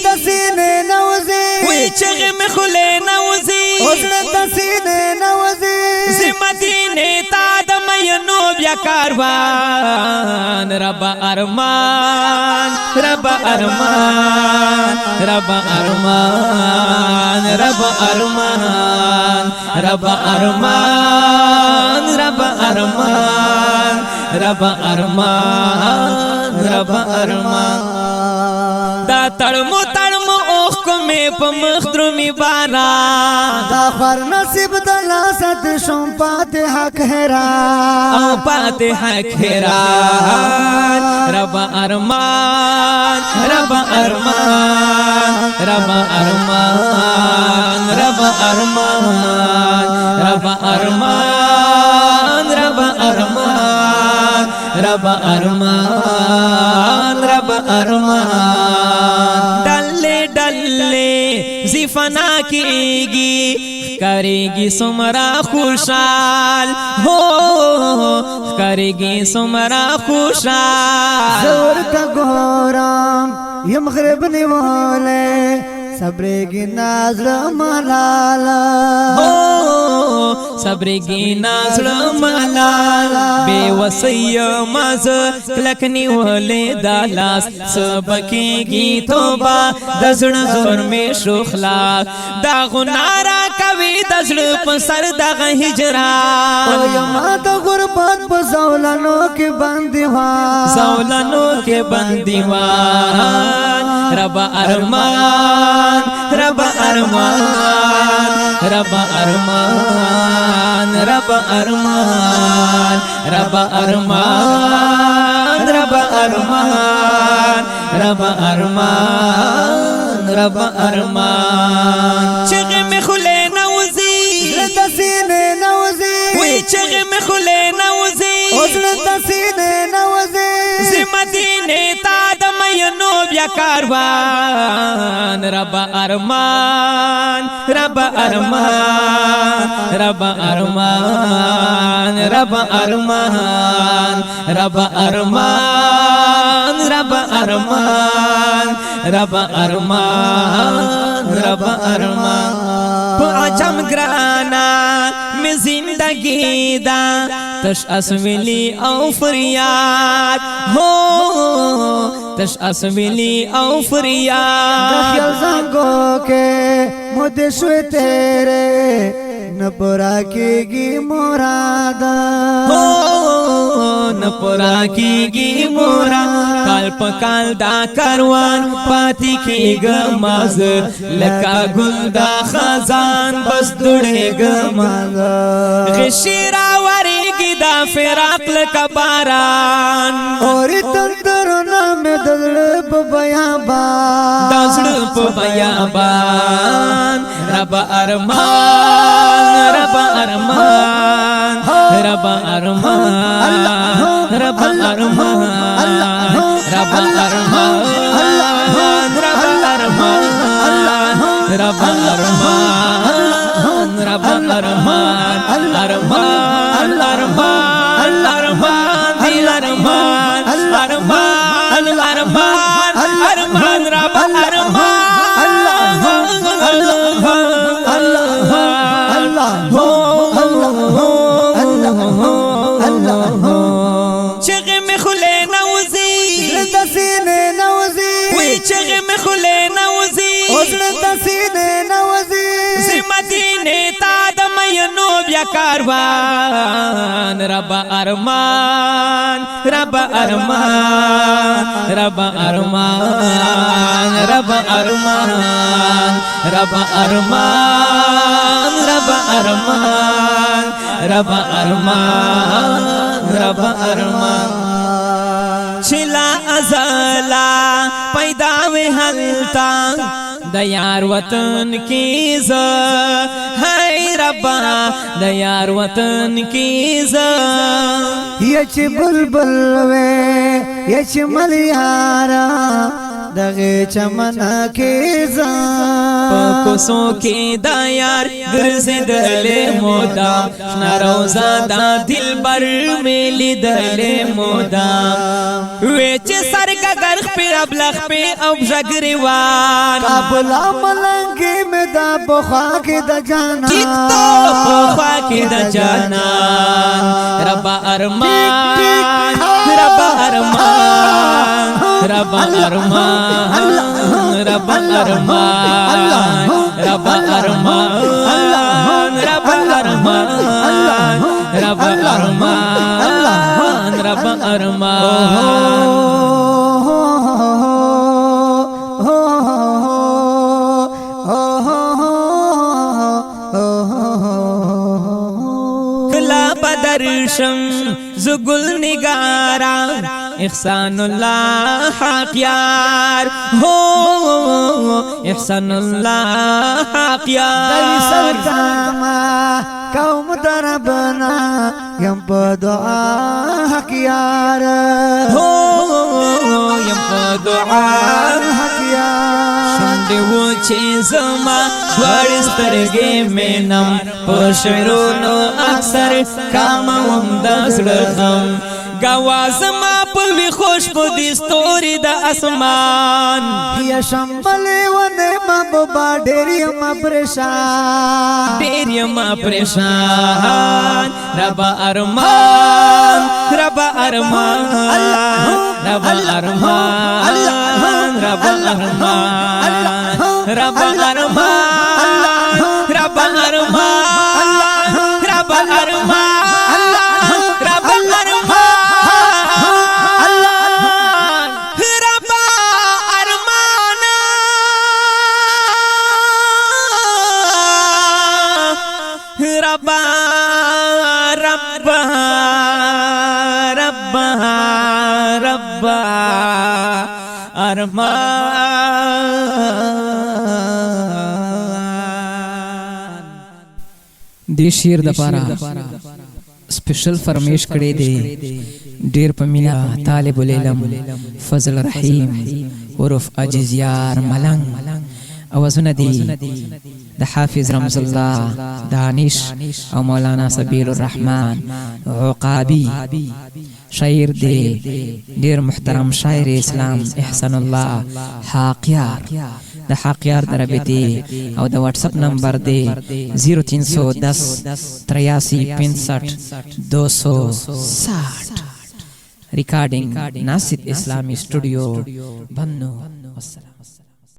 دسینه نوزی وی چغی می خلی نوزی اوزړه دسینه نوزی زی مدینه تا د مینو بیا کاروان رب ارمان رب ارمان رب ارمان رب ارمان رب ارمان رب ارمان رب ارمان رب ارمان دا تړمو تړمو اوخ کومې په مخ درومي باران دا خور نصیب د لاسد شوم پاتې حق حیران او پاتې حق حیران رب ارمان رب ارمان رب ارمان رب ارمان رب ارمان رب ارمان رب ارمان رب ارمان ڈلے ڈلے زفنا کیگی کریگی سمرا خوشحال ہو کریگی سمرا خوشحال زور تا گورم یم غرب نیواله صبرگی نازل ملالا صبرگی نازل ملالا بے وسی مز کلکنی ولی دالاس سبکیگی توبا دزڑ زور میں شخلاک دا غنارا کوي دزړ په سر دغه هجران او یما د غربت په زولانو کې بندیوان زولانو کې بندیوان رب ارمان رب ارمان رب ارمان رب ارمان رب ارمان رب ارمان رب ارمان رب ارمان چغه می خله نوزی دسینه نوزی وی چغه می خله نوزی اوزړه دسینه نوزی زی مدینه تا د مینو بیا کاروان رب ارمان رب ارمان رب ارمان رب ارمان رب ارمان رب ارمان رب ارمان رب ارمان پاچم گرانا میں زندگی دا تش اسویلی او فریاد ہو تش اسویلی او فریاد دخیل زنگو کے مدے شوی تیرے نپورا کی گی مرادا نپورا کی گی مورا کال پکال دا کاروان پاتی کی گماز لکا گل دا خزان بس دڑے گماز غشیرا وری گی دا فراق لکا باران اوری تندرنا میں دزڑ پا بیابان دزڑ پا بیابان رب ارمان رب ارمان رب ارمان رب ارمان رب ارمان رب ارمان رب ارمان رب ارمان ارمان ارمان ارمان دل ارمان ارمان ارمان ارمان رب ارمان چغه می خله نوزی دسینه نوزی وی چغه می خله نوزی اوزړه دسینه نوزی زی مدینه تا د مینو بیا کاروان رب ارمان رب ارمان رب ارمان رب ارمان رب ارمان رب ارمان رب ارمان رب ارمان چلا ازلا پیدا وی حلتا د یار وطن کی ز ہے ربا د یار وطن کی ز یچ بلبل وے یچ ملیارا د دغه چمن کې ځان کوسو کې دا یار ګرځېدلې مودا شنه روزه دا دلبر مې لیدلې مودا وې چې سرګه ګرخ په ابلغ په او ژګریوان کابل ملنګي مې دا بخوا کې د جانا کیتو بخوا کې د جانا رب ارمان رب ارمان رب ارمان رب ارمان رب ارمان رب ارمان رب ارمان رب ارمان کلا بدرشم زگل نگارا احسان الله حق یار ہو احسان الله حق یار سلطاما قوم دربنا یم په دعا حق یار ہو یم په دعا حق یار شونډې و چې زما وړې سترګې مې نم په شعرونو اکثر کاموم د زړه غم گواز ما پوی خوش په دې ستوري د اسمان یا شمبل ونه مبا ډېر یم پریشان ډېر یم پریشان رب ارمان رب ارمان رب ارمان رب ارمان رب ارمان رب ارمان رب ارمان ربا ربا ربا ربا ارمان دې شعر د پاره سپیشل فرمیش کړي دي ډیر په مینا طالب العلم فضل رحیم عرف عجز یار ملنګ اوازونه دي د حافظ رمز الله دانش او مولانا سبیل الرحمن عقابی شاعر دی ډیر محترم شاعر اسلام احسان الله حاقیار د حاقیار دربتی او د واتس اپ نمبر دی 0310 83 65 260 ریکارڈنگ ناصر اسلامی اسٹوڈیو بنو.